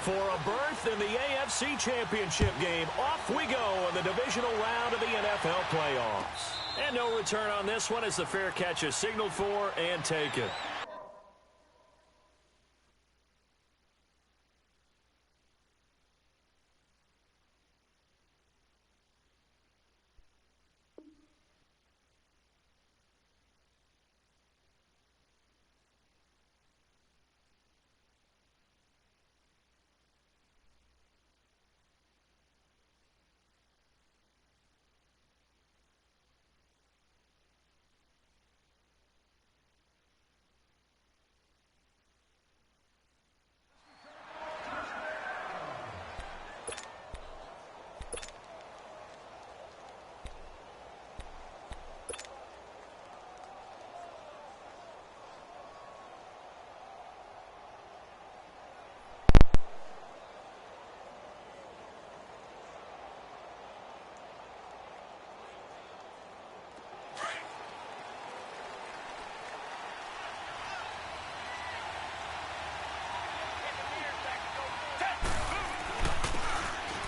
for a berth in the AFC Championship game. Off we go in the divisional round of the NFL playoffs. And no return on this one as the fair catch is signaled for and taken.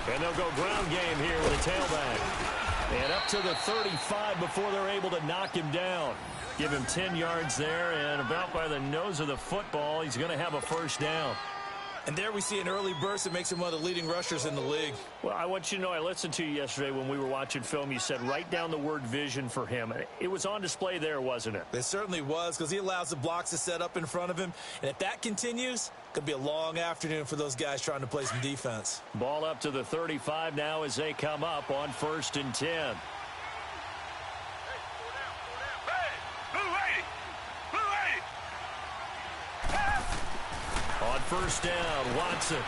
And they'll go ground game here with a tailback. And up to the 35 before they're able to knock him down. Give him 10 yards there, and about by the nose of the football, he's going to have a first down. And there we see an early burst that makes him one of the leading rushers in the league. Well, I want you to know, I listened to you yesterday when we were watching film. You said write down the word vision for him. It was on display there, wasn't it? It certainly was, because he allows the blocks to set up in front of him. And if that continues, it could be a long afternoon for those guys trying to play some defense. Ball up to the 35 now as they come up on 1st and 10. On 1st down, Watson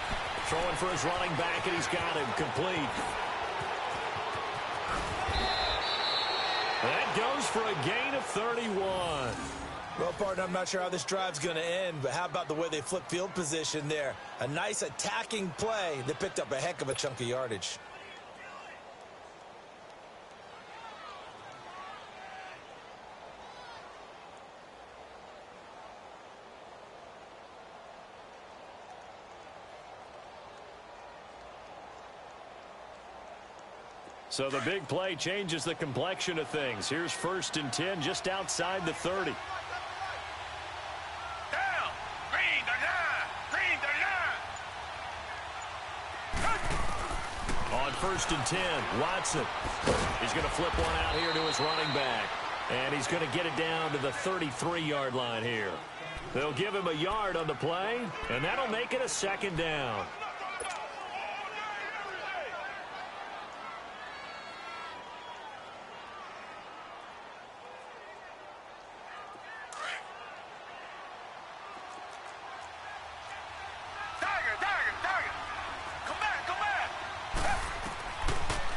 throwing for his running back, and he's got him complete. That goes for a gain of 31. Well, partner, I'm not sure how this drive's going to end, but how about the way they flip field position there? A nice attacking play that picked up a heck of a chunk of yardage. So the big play changes the complexion of things. Here's 1st and 10 just outside the 30. Down. Green the line. Green the line. On 1st and 10, Watson. He's going to flip one out here to his running back. And he's going to get it down to the 33-yard line here. They'll give him a yard on the play, and that'll make it a 2nd down.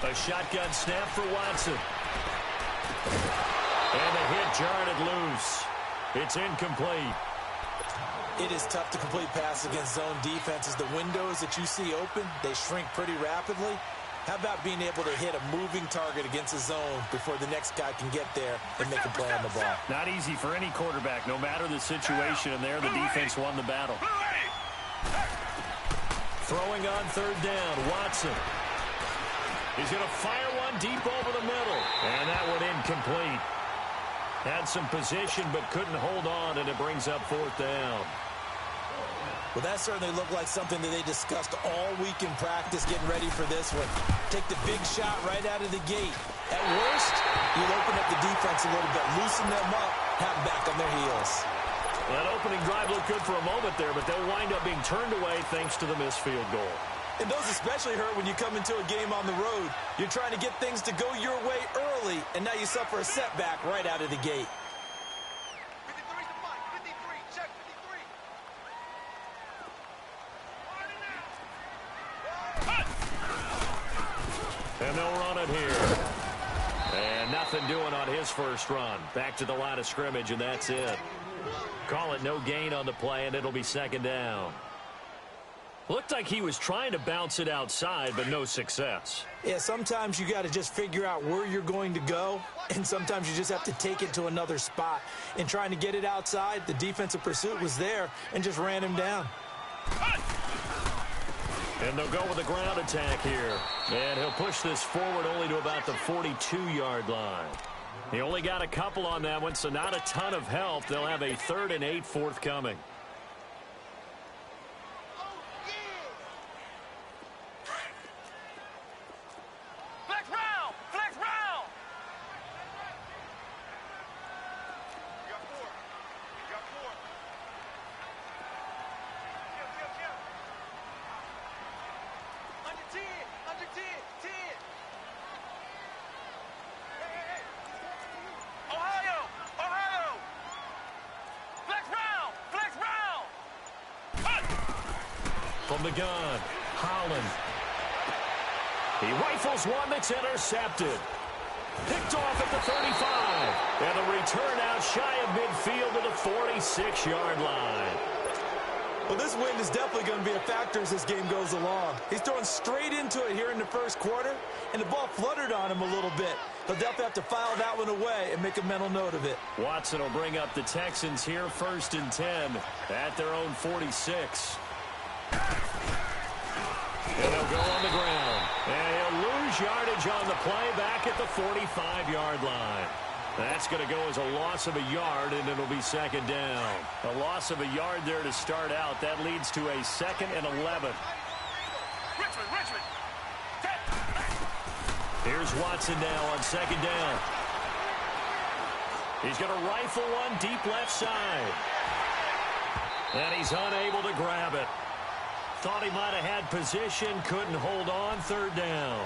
A shotgun snap for Watson. And the hit jarred it loose. It's incomplete. It is tough to complete pass against zone defenses. The windows that you see open, they shrink pretty rapidly. How about being able to hit a moving target against a zone before the next guy can get there and make a play on the ball? Not easy for any quarterback, no matter the situation. And there, the defense won the battle. Throwing on 3rd down, Watson. He's going to fire one deep over the middle. And that one incomplete. Had some position but couldn't hold on, and it brings up 4th down. Well, that certainly looked like something that they discussed all week in practice getting ready for this one. Take the big shot right out of the gate. At worst, you'll open up the defense a little bit, loosen them up, have them back on their heels. That opening drive looked good for a moment there, but they'll wind up being turned away thanks to the missed field goal. And those especially hurt when you come into a game on the road. You're trying to get things to go your way early, and now you suffer a setback right out of the gate. 53's the punt. 53. Check 53. And they'll run it here. And nothing doing on his first run. Back to the line of scrimmage, and that's it. Call it no gain on the play, and it'll be 2nd down. Looked like he was trying to bounce it outside, but no success. Yeah, sometimes you got to just figure out where you're going to go, and sometimes you just have to take it to another spot. In trying to get it outside, the defensive pursuit was there and just ran him down. And they'll go with a ground attack here. And he'll push this forward only to about the 42-yard line. He only got a couple on that one, so not a ton of help. They'll have a 3rd and 8 forthcoming. Flex round! Flex round! You got 4. You got 4. Jim. Under 10. Under 10. 10. Hey. Ohio! Ohio! Flex round! Flex round! Cut! From the gun, Holland. He rifles one that's intercepted. Picked off at the 35. And the return out shy of midfield to the 46-yard line. Well, this wind is definitely going to be a factor as this game goes along. He's throwing straight into it here in the first quarter, and the ball fluttered on him a little bit. He'll definitely have to file that one away and make a mental note of it. Watson will bring up the Texans here, 1st and 10 at their own 46. And they'll go on the ground. And he'll lose yardage on the play back at the 45-yard line. That's going to go as a loss of a yard, and it'll be 2nd down. A loss of a yard there to start out. That leads to a 2nd and 11. Richmond! Here's Watson now on 2nd down. He's going to rifle one deep left side. And he's unable to grab it. Thought he might have had position, couldn't hold on, 3rd down.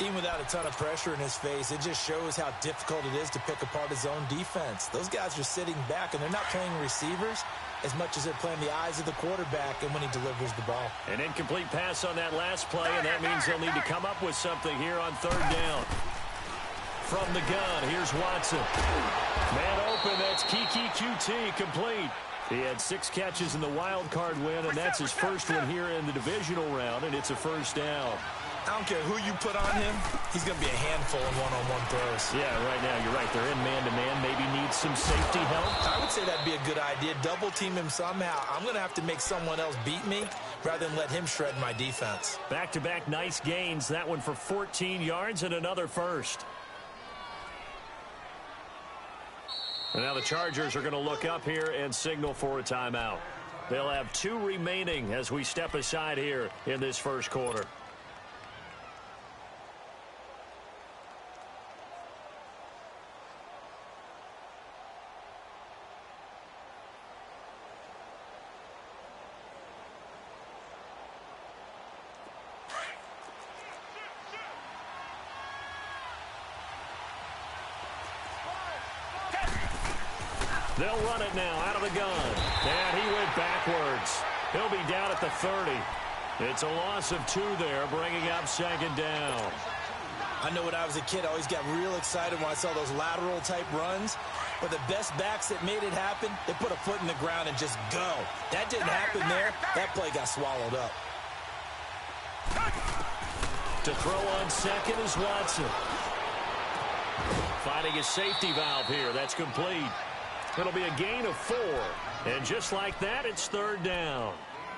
Even without a ton of pressure in his face, it just shows how difficult it is to pick apart his own defense. Those guys are sitting back, and they're not playing receivers as much as they're playing the eyes of the quarterback and when he delivers the ball. An incomplete pass on that last play, and that means they'll need to come up with something here on 3rd down. From the gun, here's Watson. Man open, that's Kiki QT, complete. He had 6 catches in the wild card win, and that's his first one here in the divisional round, and it's a 1st down. I don't care who you put on him, he's going to be a handful in one-on-one throws. Yeah, right now, you're right. They're in man-to-man. Maybe needs some safety help. I would say that'd be a good idea. Double team him somehow. I'm going to have to make someone else beat me rather than let him shred my defense. Back-to-back nice gains. That one for 14 yards and another first. And now the Chargers are going to look up here and signal for a timeout. They'll have 2 remaining as we step aside here in this first quarter. They'll run it now out of the gun. And he went backwards. He'll be down at the 30. It's a loss of 2 there, bringing up 2nd down. I know when I was a kid, I always got real excited when I saw those lateral-type runs. But the best backs that made it happen, they put a foot in the ground and just go. That didn't happen there. That play got swallowed up. To throw on 2nd is Watson. Finding a safety valve here. That's complete. It'll be a gain of 4. And just like that, it's 3rd down.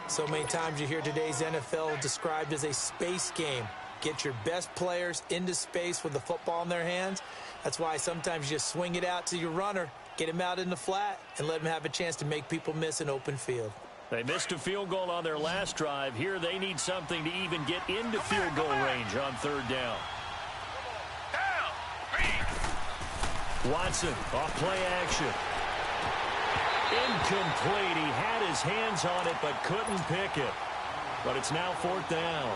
So many times you hear today's NFL described as a space game. Get your best players into space with the football in their hands. That's why sometimes you just swing it out to your runner, get him out in the flat, and let him have a chance to make people miss an open field. They missed a field goal on their last drive. Here they need something to even get into field goal range on 3rd down. Watson off play action. Incomplete. He had his hands on it but couldn't pick it. But it's now 4th down.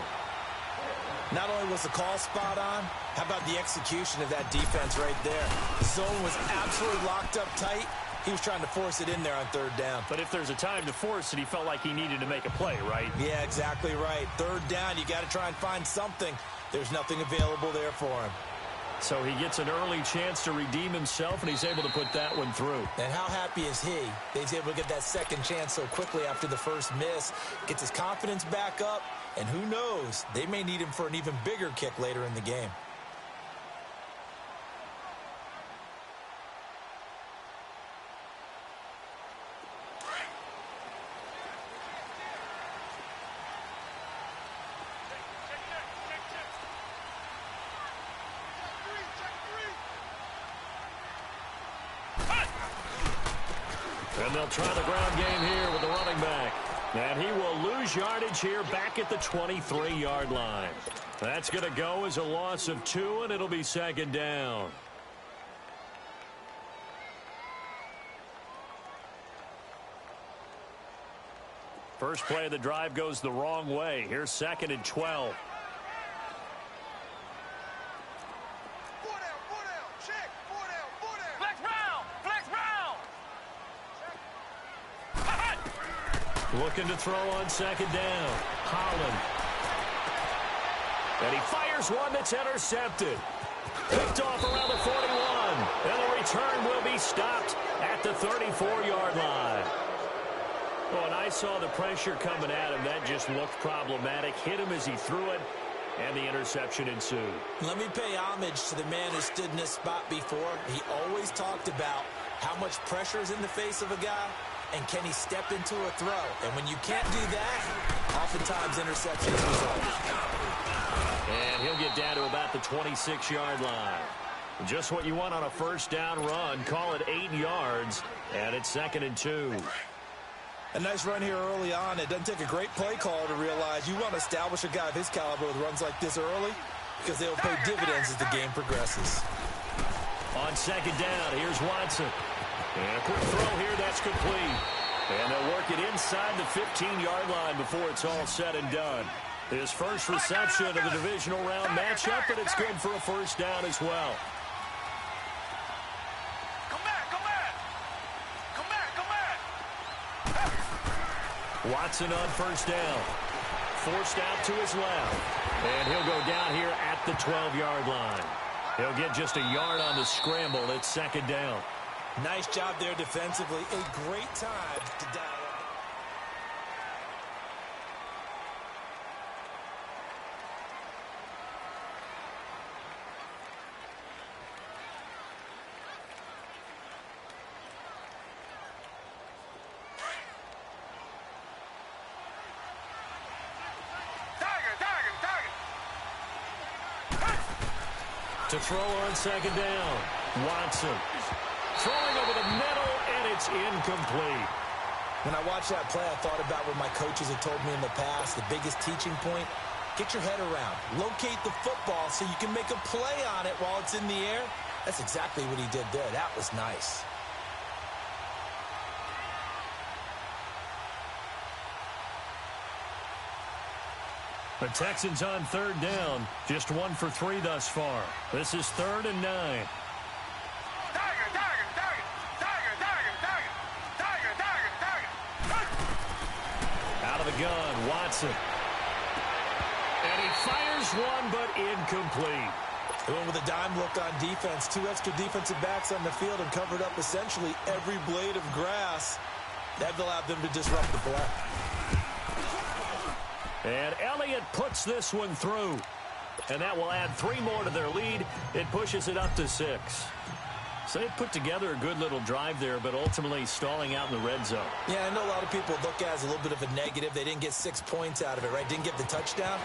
Not only was the call spot on, how about the execution of that defense right there? The zone was absolutely locked up tight. He was trying to force it in there on 3rd down. But if there's a time to force it, he felt like he needed to make a play, right? Yeah, exactly right. 3rd down, you got to try and find something. There's nothing available there for him. So he gets an early chance to redeem himself, and he's able to put that one through. And how happy is he that he's able to get that second chance so quickly after the first miss, gets his confidence back up, and who knows, they may need him for an even bigger kick later in the game. And they'll try the ground game here with the running back. And he will lose yardage here back at the 23-yard line. That's going to go as a loss of 2, and it'll be second down. First play of the drive goes the wrong way. Here's 2nd and 12. Looking to throw on 2nd down. Holland. And he fires one that's intercepted. Picked off around the 41. And the return will be stopped at the 34-yard line. Well, and I saw the pressure coming at him. That just looked problematic. Hit him as he threw it, and the interception ensued. Let me pay homage to the man who stood in this spot before. He always talked about how much pressure is in the face of a guy, and can he step into a throw? And when you can't do that, oftentimes interceptions result. And he'll get down to about the 26-yard line. Just what you want on a first down run. Call it 8 yards, and it's 2nd and 2. A nice run here early on. It doesn't take a great play caller to realize you want to establish a guy of his caliber with runs like this early because they will pay dividends as the game progresses. On 2nd down, here's Watson. And a quick throw here, that's complete. And they'll work it inside the 15-yard line before it's all said and done. His first reception of the divisional round matchup, but it's good for a first down as well. Watson on first down. Forced out to his left. And he'll go down here at the 12-yard line. He'll get just a yard on the scramble. It's 2nd down. Nice job there defensively. A great time to dial up. To throw on 2nd down. Watson. Throwing over the middle, and it's incomplete. When I watched that play, I thought about what my coaches had told me in the past. The biggest teaching point, get your head around. Locate the football so you can make a play on it while it's in the air. That's exactly what he did there. That was nice. The Texans on 3rd down. Just 1 for 3 thus far. This is 3rd and 9. Out of the gun, Watson. And he fires one, but incomplete. Going with a dime look on defense. 2 extra defensive backs on the field and covered up essentially every blade of grass. That allowed them to disrupt the play. And Elliott puts this one through. And that will add 3 more to their lead. It pushes it up to 6. So they put together a good little drive there, but ultimately stalling out in the red zone. Yeah, I know a lot of people look at it as a little bit of a negative. They didn't get 6 points out of it, right? Didn't get the touchdown.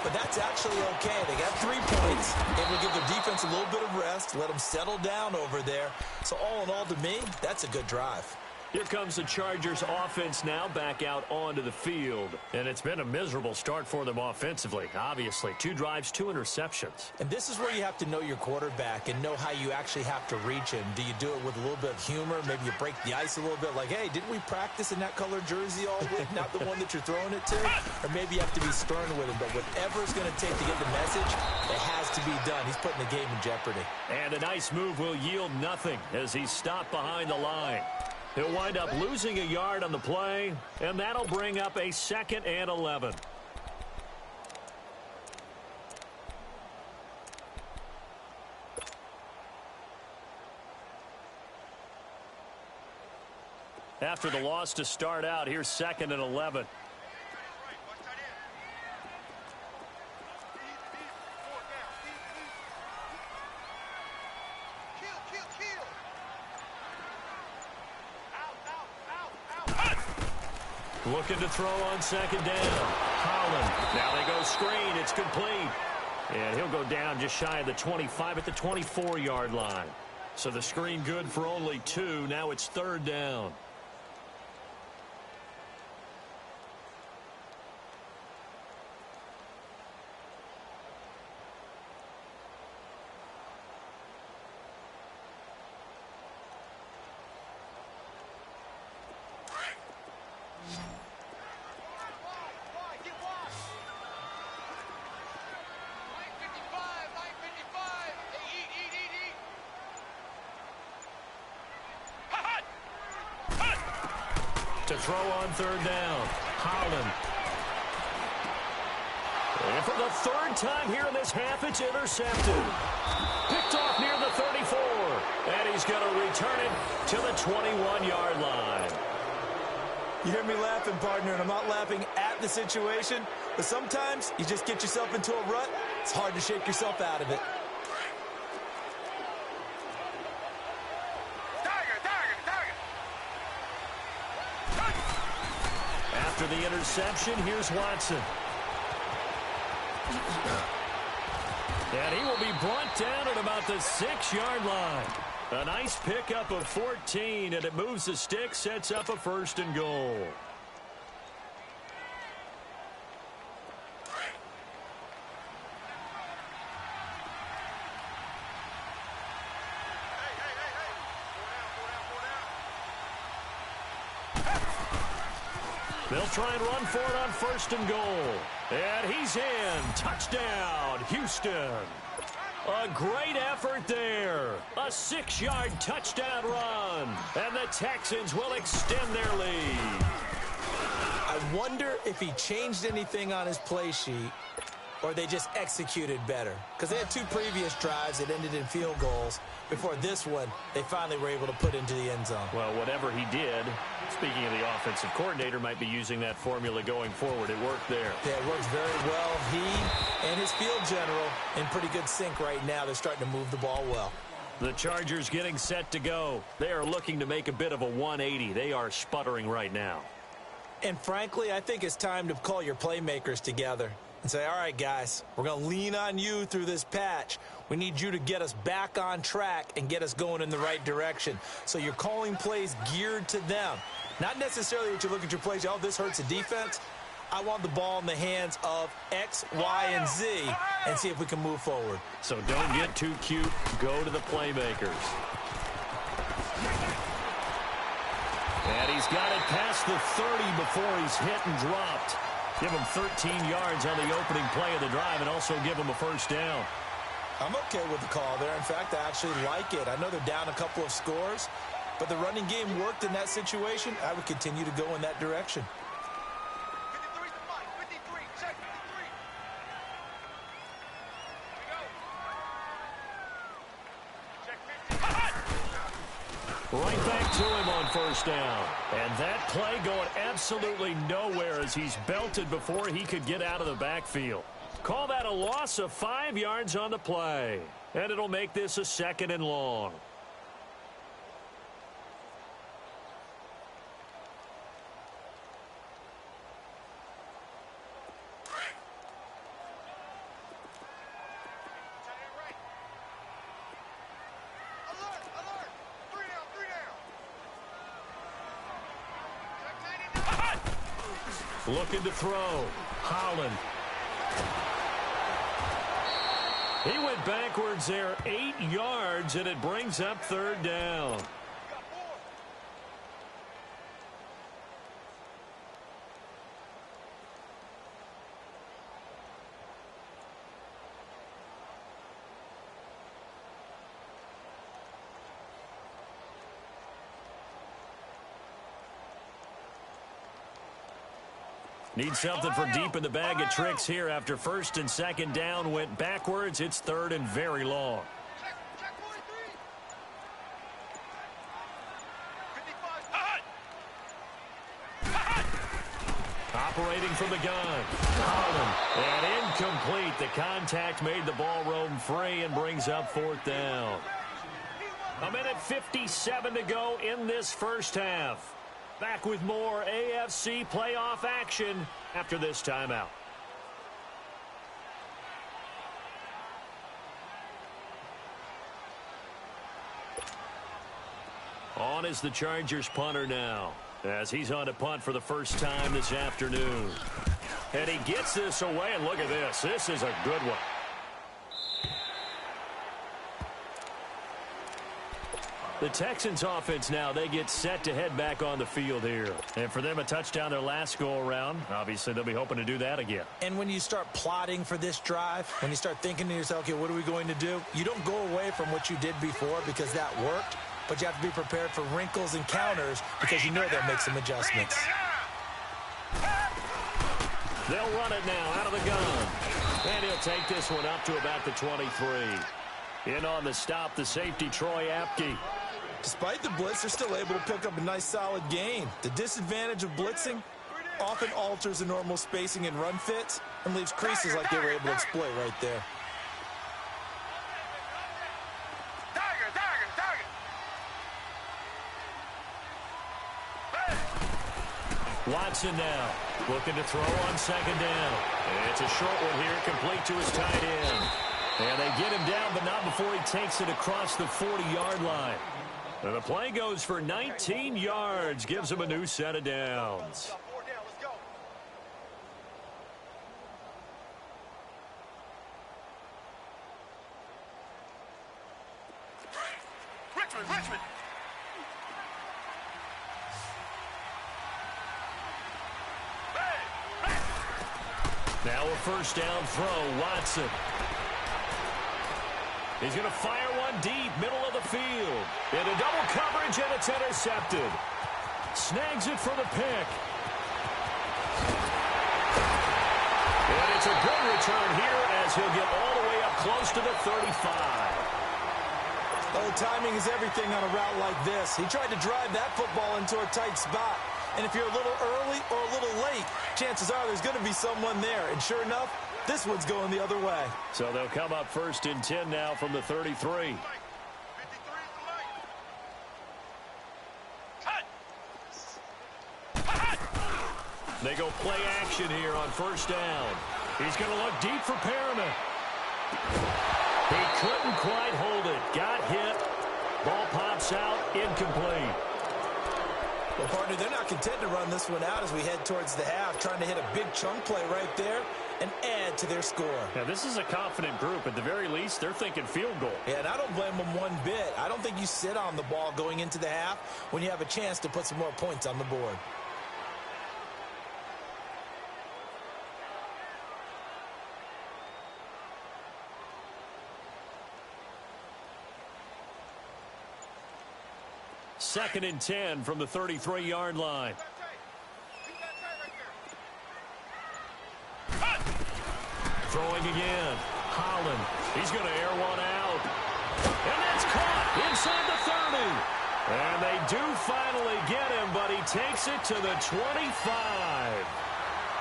But that's actually okay. They got 3 points. Able to give their defense a little bit of rest, let them settle down over there. So all in all, to me, that's a good drive. Here comes the Chargers offense now back out onto the field. And it's been a miserable start for them offensively, obviously. 2 drives, 2 interceptions. And this is where you have to know your quarterback and know how you actually have to reach him. Do you do it with a little bit of humor? Maybe you break the ice a little bit like, hey, didn't we practice in that color jersey all week? Not the one that you're throwing it to? Or maybe you have to be stern with him. But whatever it's going to take to get the message, it has to be done. He's putting the game in jeopardy. And a nice move will yield nothing as he's stopped behind the line. He'll wind up losing a yard on the play, and that'll bring up a 2nd and 11. After the loss to start out, here's 2nd and 11. Looking to throw on 2nd down. Holland. Now they go screen. It's complete. And he'll go down just shy of the 25 at the 24-yard line. So the screen good for only 2. Now it's 3rd down. to throw on third down. Holland. And for the third time here in this half, it's intercepted. Picked off near the 34. And he's going to return it to the 21-yard line. You hear me laughing, partner, and I'm not laughing at the situation, but sometimes you just get yourself into a rut. It's hard to shake yourself out of it. After the interception, here's Watson. And he will be brought down at about the 6-yard line. A nice pickup of 14, and it moves the stick, sets up a 1st and goal. They'll try and run for it on 1st and goal. And he's in. Touchdown, Houston. A great effort there. A 6-yard touchdown run. And the Texans will extend their lead. I wonder if he changed anything on his play sheet or they just executed better. Because they had 2 previous drives that ended in field goals. Before this one, they finally were able to put into the end zone. Well, whatever he did, speaking of the offensive coordinator, might be using that formula going forward. It worked there. Yeah, it works very well. He and his field general in pretty good sync right now. They're starting to move the ball well. The Chargers getting set to go. They are looking to make a bit of a 180. They are sputtering right now. And frankly, I think it's time to call your playmakers together and say, all right, guys, we're going to lean on you through this patch. We need you to get us back on track and get us going in the right direction. So you're calling plays geared to them. Not necessarily what you look at your plays, oh, this hurts the defense. I want the ball in the hands of X, Y, and Z and see if we can move forward. So don't get too cute. Go to the playmakers. And he's got it past the 30 before he's hit and dropped. Give him 13 yards on the opening play of the drive and also give him a 1st down. I'm okay with the call there. In fact, I actually like it. I know they're down a couple of scores, but the running game worked in that situation. I would continue to go in that direction. 53 is the fight. 53. Check 53. Here we go. Check 50. Right back to him on 1st down. And that play going absolutely nowhere as he's belted before he could get out of the backfield. Call that a loss of 5 yards on the play. And it'll make this a 2nd and long. Alert! Alert! 3 down! 3 down! Check 99. Looking to throw. Holland. He went backwards there 8 yards, and it brings up 3rd down. We got 4. Need something for deep in the bag of tricks here after 1st and 2nd down went backwards. It's 3rd and very long. Check 43. 55. Operating from the gun. Holland. And incomplete. The contact made the ball roam free and brings up 4th down. A minute 57 to go in this 1st half. Back with more AFC playoff action after this timeout. On is the Chargers punter now, as he's on to punt for the first time this afternoon. And he gets this away, and look at this. This is a good one. The Texans offense now, they get set to head back on the field here. And for them, a touchdown their last go-around. Obviously, they'll be hoping to do that again. And when you start plotting for this drive, when you start thinking to yourself, okay, what are we going to do? You don't go away from what you did before because that worked. but you have to be prepared for wrinkles and counters because you know they'll make some adjustments. They'll run it now out of the gun. And he'll take this one up to about the 23. In on the stop, the safety, Troy Apke. Despite the blitz, they're still able to pick up a nice, solid gain. The disadvantage of blitzing often alters the normal spacing and run fits and leaves creases like they were able to exploit right there. Watson now looking to throw on second down. And it's a short one here, complete to his tight end. And they get him down, but not before he takes it across the 40-yard line. And the play goes for 19 yards, gives him a new set of downs. Richmond. Now a first down throw, Watson. He's going to fire one deep, middle of the field. Into double coverage, and it's intercepted. Snags it for the pick. And it's a good return here as he'll get all the way up close to the 35. Oh, timing is everything on a route like this. He tried to drive that football into a tight spot. And if you're a little early or a little late, chances are there's going to be someone there. And sure enough, this one's going the other way. So they'll come up first and 10 now from the 33. They go play action here on first down. He's going to look deep for Perriman. He couldn't quite hold it. Got hit. Ball pops out. Incomplete. Well, partner, they're not content to run this one out as we head towards the half, trying to hit a big chunk play right there and add to their score. Now, this is a confident group. At the very least, they're thinking field goal. Yeah, and I don't blame them one bit. I don't think you sit on the ball going into the half when you have a chance to put some more points on the board. Second and 10 from the 33-yard line. Throwing again. Holland. He's going to air one out. And that's caught inside the 30. And they do finally get him, but he takes it to the 25.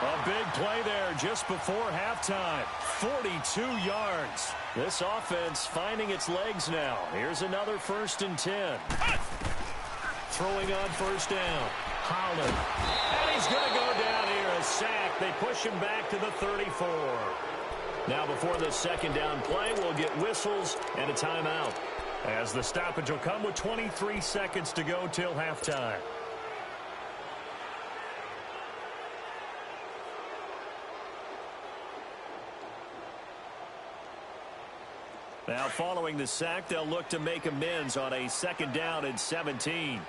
A big play there just before halftime. 42 yards. This offense finding its legs now. Here's another first and 10. Throwing on first down. Holland. And he's going to go down here. A sack. They push him back to the 34. Now before the second down play, we'll get whistles and a timeout, as the stoppage will come with 23 seconds to go till halftime. Now following the sack, they'll look to make amends on a second down and 17.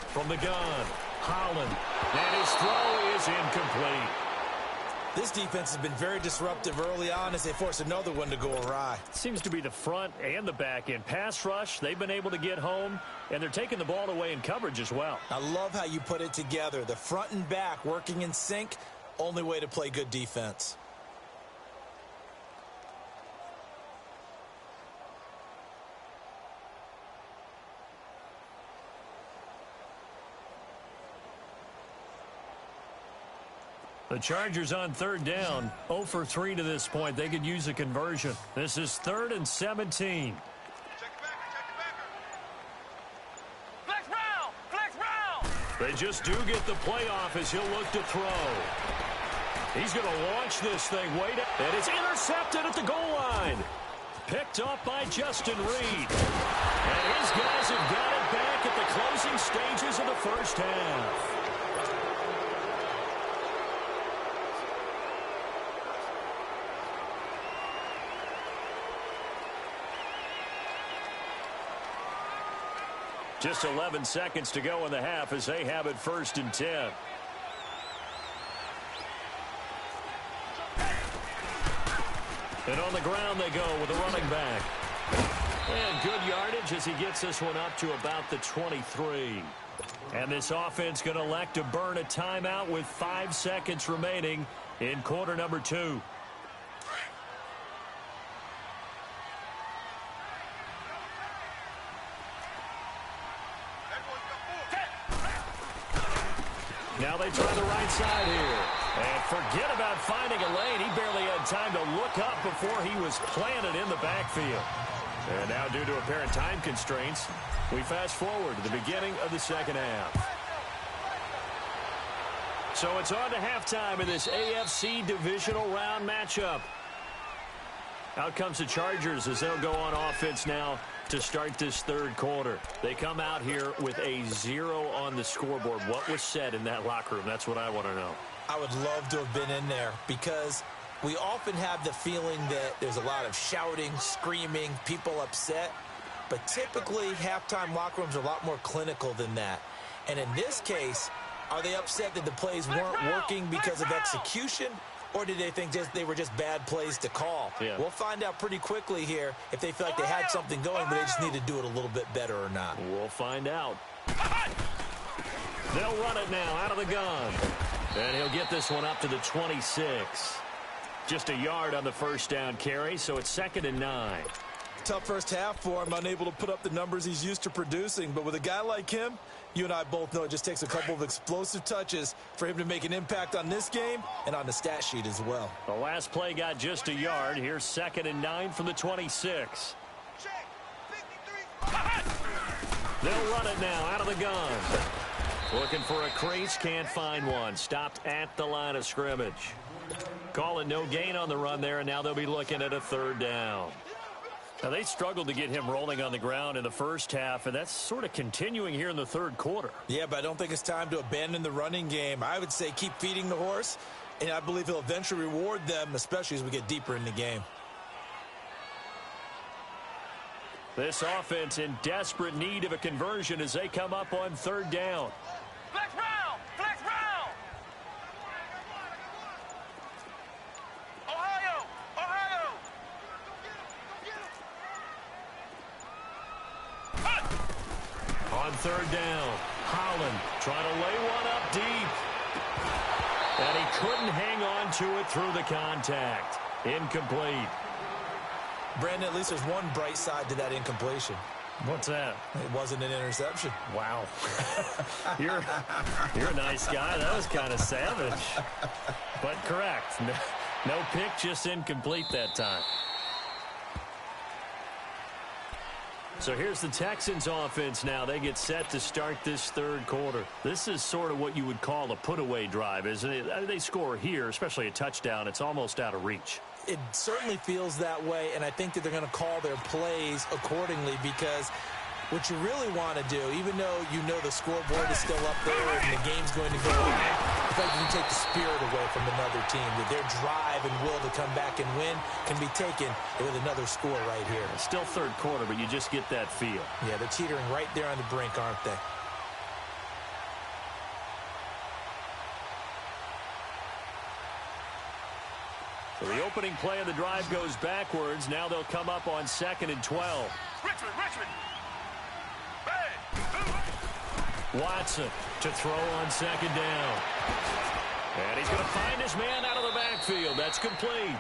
From the gun, Holland, and his throw is incomplete. This defense has been very disruptive early on as they force another one to go awry. Seems to be the front and the back end. Pass rush, they've been able to get home, and they're taking the ball away in coverage as well. I love how you put it together. The front and back working in sync, only way to play good defense. The Chargers on third down, 0 for 3 to this point. They could use a conversion. This is 3rd and 17. Flex round! They just do get the playoff as he'll look to throw. He's going to launch this thing way down. And it's intercepted at the goal line. Picked up by Justin Reed. And his guys have got it back at the closing stages of the first half. Just 11 seconds to go in the half as they have it 1st and 10. And on the ground they go with a running back. And good yardage as he gets this one up to about the 23. And this offense going to elect to burn a timeout with 5 seconds remaining in quarter number 2. Now they try the right side here. And forget about finding a lane. He barely had time to look up before he was planted in the backfield. And now due to apparent time constraints, we fast forward to the beginning of the second half. So it's on to halftime in this AFC divisional round matchup. Out comes the Chargers as they'll go on offense now to start this third quarter. They come out here with a 0 on the scoreboard. What was said in that locker room? That's what I want to know. I would love to have been in there because we often have the feeling that there's a lot of shouting, screaming, people upset. But typically, halftime locker rooms are a lot more clinical than that. And in this case, are they upset that the plays weren't working because of execution? Or did they think they were just bad plays to call? Yeah. We'll find out pretty quickly here if they feel like they had something going, but they just need to do it a little bit better or not. We'll find out. They'll run it now out of the gun. And he'll get this one up to the 26. Just a yard on the first down carry, so it's 2nd and 9. Tough first half for him, unable to put up the numbers he's used to producing. But with a guy like him, you and I both know it just takes a couple of explosive touches for him to make an impact on this game and on the stat sheet as well. The last play got just a yard. Here's 2nd and 9 from the 26. Check. 53. They'll run it now out of the gun. Looking for a crease, can't find one. Stopped at the line of scrimmage. Call it no gain on the run there, and now they'll be looking at a 3rd down. Now, they struggled to get him rolling on the ground in the first half, and that's sort of continuing here in the third quarter. Yeah, but I don't think it's time to abandon the running game. I would say keep feeding the horse, and I believe he'll eventually reward them, especially as we get deeper in the game. This offense in desperate need of a conversion as they come up on 3rd down. Flex round. Flex round. Ohio. Ohio. On 3rd down, Holland trying to lay one up deep. And he couldn't hang on to it through the contact. Incomplete. Brandon, at least there's one bright side to that incompletion. What's that? It wasn't an interception. Wow. You're a nice guy. That was kind of savage. But correct. No pick, just incomplete that time. So here's the Texans offense now. They get set to start this third quarter. This is sort of what you would call a put-away drive, isn't it? They score here, especially a touchdown. It's almost out of reach. It certainly feels that way, and I think that they're going to call their plays accordingly because what you really want to do, even though you know the scoreboard is still up there and the game's going to go on, I think you can take the spirit away from another team, that their drive and will to come back and win can be taken with another score right here. It's still third quarter, but you just get that feel. Yeah, they're teetering right there on the brink, aren't they? So the opening play of the drive goes backwards. Now they'll come up on 2nd and 12. Richmond. Watson to throw on 2nd down. And he's going to find his man out of the backfield. That's complete.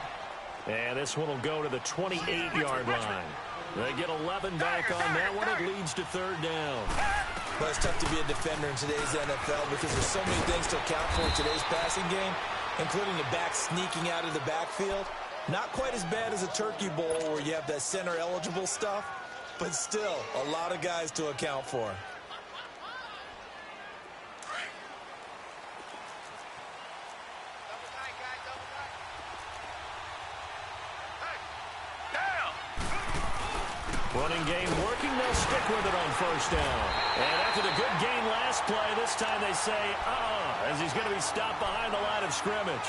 And this one will go to the 28-yard line. They get 11 back on that one. It leads to 3rd down. Well, it's tough to be a defender in today's NFL because there's so many things to account for in today's passing game, including the back sneaking out of the backfield. Not quite as bad as a turkey bowl where you have that center-eligible stuff, but still a lot of guys to account for. Running game working. They'll stick with it on 1st down. And after the good gain last play, this time they say, as he's going to be stopped behind the line of scrimmage.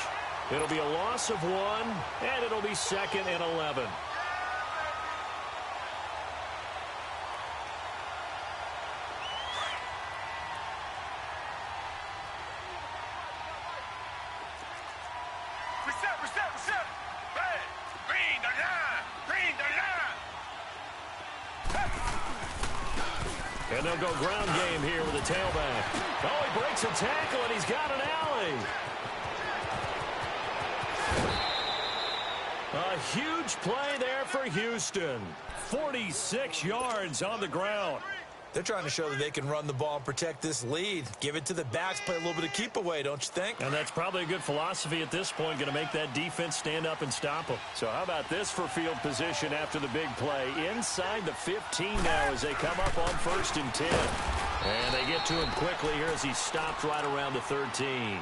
It'll be a loss of 1, and it'll be 2nd and 11. Reset. Bang. Green the line! Green the line! And they'll go ground game here with a tailback. Oh, he breaks a tackle, and he's got an alley. A huge play there for Houston. 46 yards on the ground. They're trying to show that they can run the ball and protect this lead. Give it to the backs, play a little bit of keep away, don't you think? And that's probably a good philosophy at this point, going to make that defense stand up and stop them. So how about this for field position after the big play? Inside the 15 now as they come up on 1st and 10. And they get to him quickly here as he stopped right around the 13.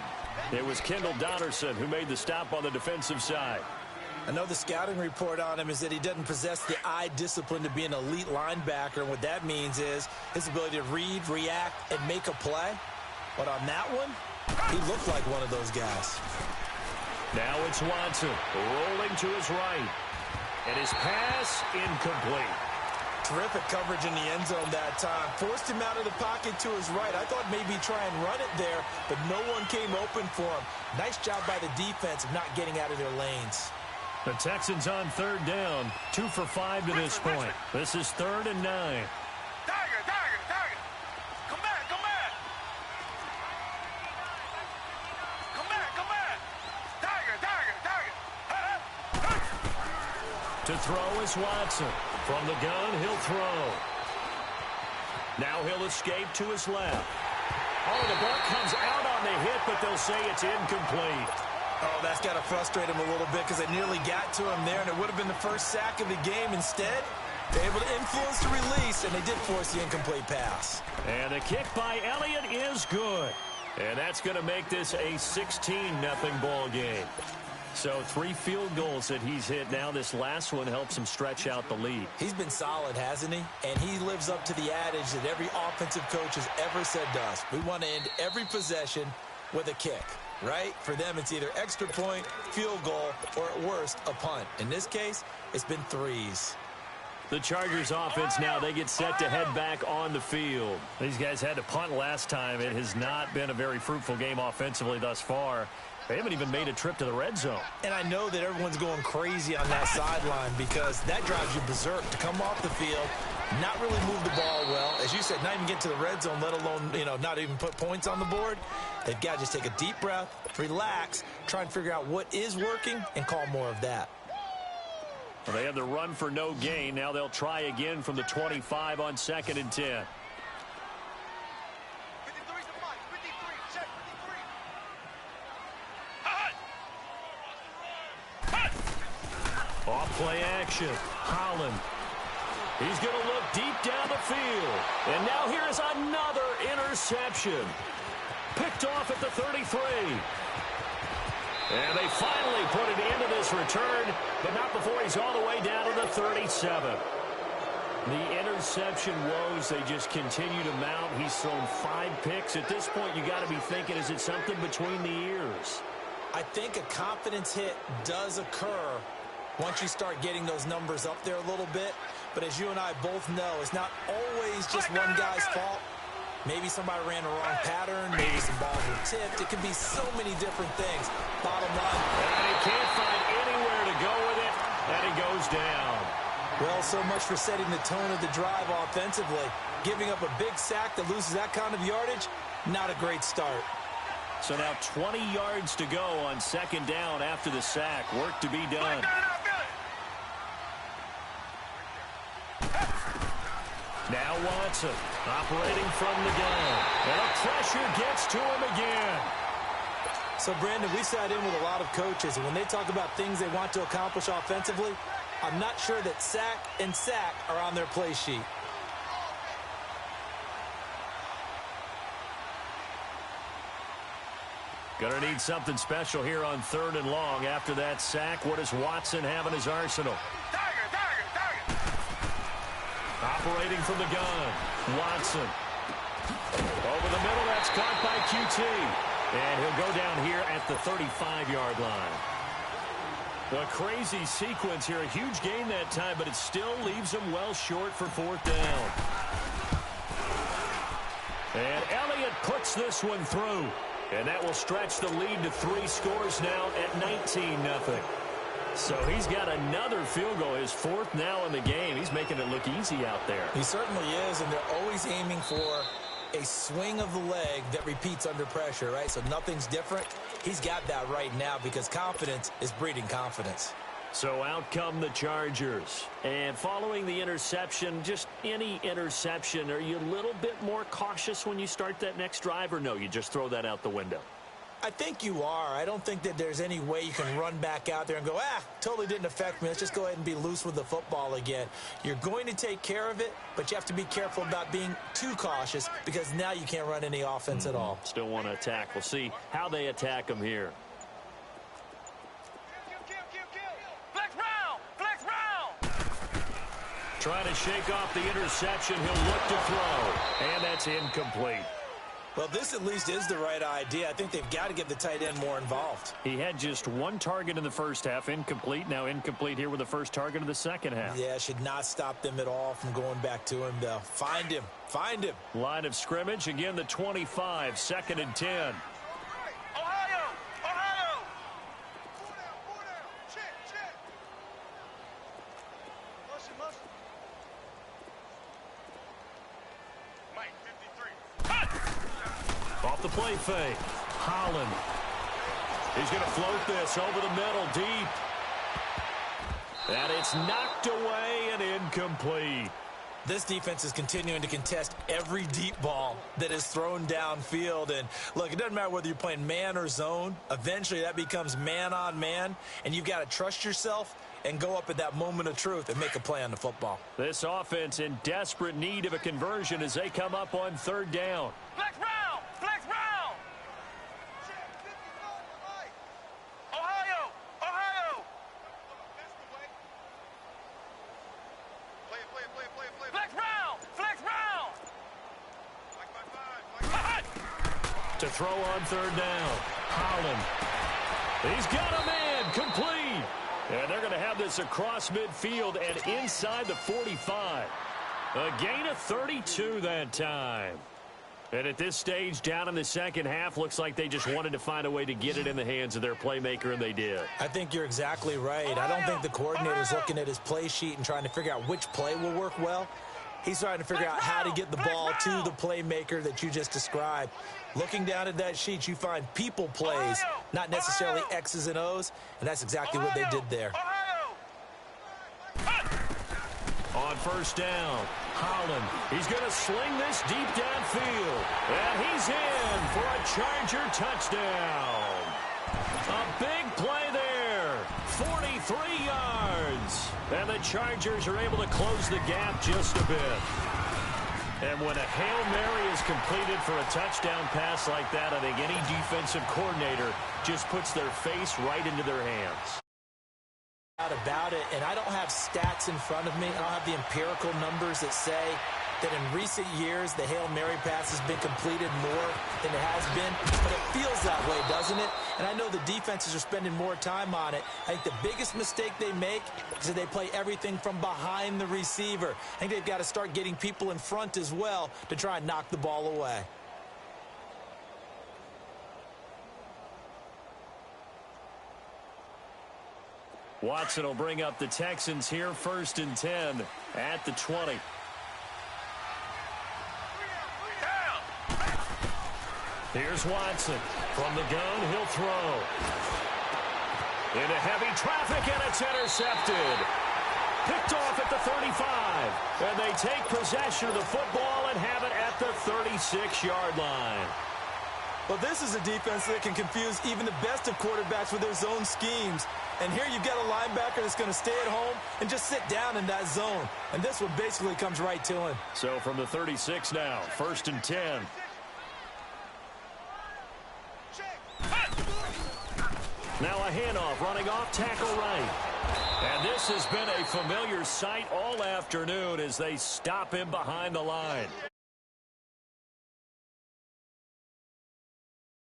It was Kendall Donnerson who made the stop on the defensive side. I know the scouting report on him is that he doesn't possess the eye discipline to be an elite linebacker. And what that means is his ability to read, react, and make a play. But on that one, he looked like one of those guys. Now it's Watson rolling to his right. And his pass incomplete. Terrific coverage in the end zone that time. Forced him out of the pocket to his right. I thought maybe try and run it there, but no one came open for him. Nice job by the defense of not getting out of their lanes. The Texans on 3rd down. 2 for 5 to this point. This is 3rd and 9. Tiger! Come back! Tiger! To throw is Watson. From the gun, he'll throw. Now he'll escape to his left. Oh, the ball comes out on the hit, but they'll say it's incomplete. Oh, that's got to frustrate him a little bit because they nearly got to him there, and it would have been the first sack of the game. Instead, they're able to influence the release, and they did force the incomplete pass. And the kick by Elliott is good. And that's going to make this a 16-0 ball game. So 3 field goals that he's hit. Now this last one helps him stretch out the lead. He's been solid, hasn't he? And he lives up to the adage that every offensive coach has ever said to us. We want to end every possession with a kick. Right? For them, it's either extra point, field goal, or at worst, a punt. In this case, it's been 3s. The Chargers offense now, they get set to head back on the field. These guys had to punt last time. It has not been a very fruitful game offensively thus far. They haven't even made a trip to the red zone. And I know that everyone's going crazy on that sideline because that drives you berserk to come off the field, not really move the ball well. As you said, not even get to the red zone, let alone, not even put points on the board. They've got to just take a deep breath, relax, try and figure out what is working, and call more of that. Well, they had the run for no gain. Now they'll try again from the 25 on 2nd and 10. 53's the mic. 53. Check 53. Off play action. Holland. He's going to look deep down the field. And now here's another interception. Picked off at the 33. And they finally put an end to this return, but not before he's all the way down to the 37. The interception woes, they just continue to mount. He's thrown 5 picks. At this point, you got to be thinking, is it something between the ears? I think a confidence hit does occur once you start getting those numbers up there a little bit. But as you and I both know, it's not always just one guy's fault. Maybe somebody ran the wrong pattern. Maybe some balls were tipped. It can be so many different things. Bottom line. And he can't find anywhere to go with it, and he goes down. Well, so much for setting the tone of the drive offensively. Giving up a big sack that loses that kind of yardage, not a great start. So now 20 yards to go on 2nd down after the sack. Work to be done. Now Watson operating from the gun. And the pressure gets to him again. So, Brandon, we sat in with a lot of coaches, and when they talk about things they want to accomplish offensively, I'm not sure that sack and sack are on their play sheet. Gonna need something special here on 3rd and long. After that sack, what does Watson have in his arsenal? Operating from the gun. Watson. Over the middle, that's caught by QT. And he'll go down here at the 35-yard line. A crazy sequence here. A huge gain that time, but it still leaves him well short for 4th down. And Elliott puts this one through. And that will stretch the lead to 3 scores now at 19-0. So he's got another field goal, his fourth now in the game. He's making it look easy out there. He certainly is, and they're always aiming for a swing of the leg that repeats under pressure, right? So nothing's different. He's got that right now because confidence is breeding confidence. So out come the Chargers. And following the interception, just any interception, are you a little bit more cautious when you start that next drive, or no, you just throw that out the window? I think you are. I don't think that there's any way you can run back out there and go, totally didn't affect me. Let's just go ahead and be loose with the football again. You're going to take care of it, but you have to be careful about being too cautious because now you can't run any offense at all. Still want to attack. We'll see how they attack them here. Flex round! Flex round! Trying to shake off the interception. He'll look to throw, and that's incomplete. Well, this at least is the right idea. I think they've got to get the tight end more involved. He had just one target in the first half, incomplete. Now incomplete here with the first target of the second half. Yeah, should not stop them at all from going back to him, though. Find him. Find him. Line of scrimmage, again the 25, 2nd and 10. Ohio! Ohio! 4 down. Check. Muscle. Mike, 53. Off the play fake. Holland. He's going to float this over the middle, deep. And it's knocked away and incomplete. This defense is continuing to contest every deep ball that is thrown downfield. And, look, it doesn't matter whether you're playing man or zone. Eventually that becomes man on man, and you've got to trust yourself and go up at that moment of truth and make a play on the football. This offense in desperate need of a conversion as they come up on 3rd down. Flex round! Check, 54 for Mike. Ohio! That's the way. Play it. Flex round! Mike by 5. To throw on 3rd down. Holland. He's got a man. Complete. And they're going to have this across midfield and inside the 45. A gain of 32 that time. And at this stage, down in the second half, looks like they just wanted to find a way to get it in the hands of their playmaker, and they did. I think you're exactly right. I don't think the coordinator's looking at his play sheet and trying to figure out which play will work well. He's trying to figure out how to get the ball to the playmaker that you just described. Looking down at that sheet, you find people plays, not necessarily X's and O's, and that's exactly what they did there. On 1st down, Holland. He's going to sling this deep downfield. And he's in for a Charger touchdown. A big play there. 43 yards. And the Chargers are able to close the gap just a bit. And when a Hail Mary is completed for a touchdown pass like that, I think any defensive coordinator just puts their face right into their hands. About it, and I don't have stats in front of me. I don't have the empirical numbers that say that in recent years the Hail Mary pass has been completed more than it has been, but it feels that way, doesn't it? And I know the defenses are spending more time on it. I think the biggest mistake they make is that they play everything from behind the receiver. I think they've got to start getting people in front as well to try and knock the ball away. Watson will bring up the Texans here, 1st and 10 at the 20. Here's Watson. From the gun, he'll throw. Into heavy traffic, and it's intercepted. Picked off at the 35. And they take possession of the football and have it at the 36-yard line. Well, this is a defense that can confuse even the best of quarterbacks with their zone schemes. And here you've got a linebacker that's going to stay at home and just sit down in that zone. And this one basically comes right to him. So from the 36 now, 1st and 10. Now a handoff, running off tackle right. And this has been a familiar sight all afternoon as they stop him behind the line.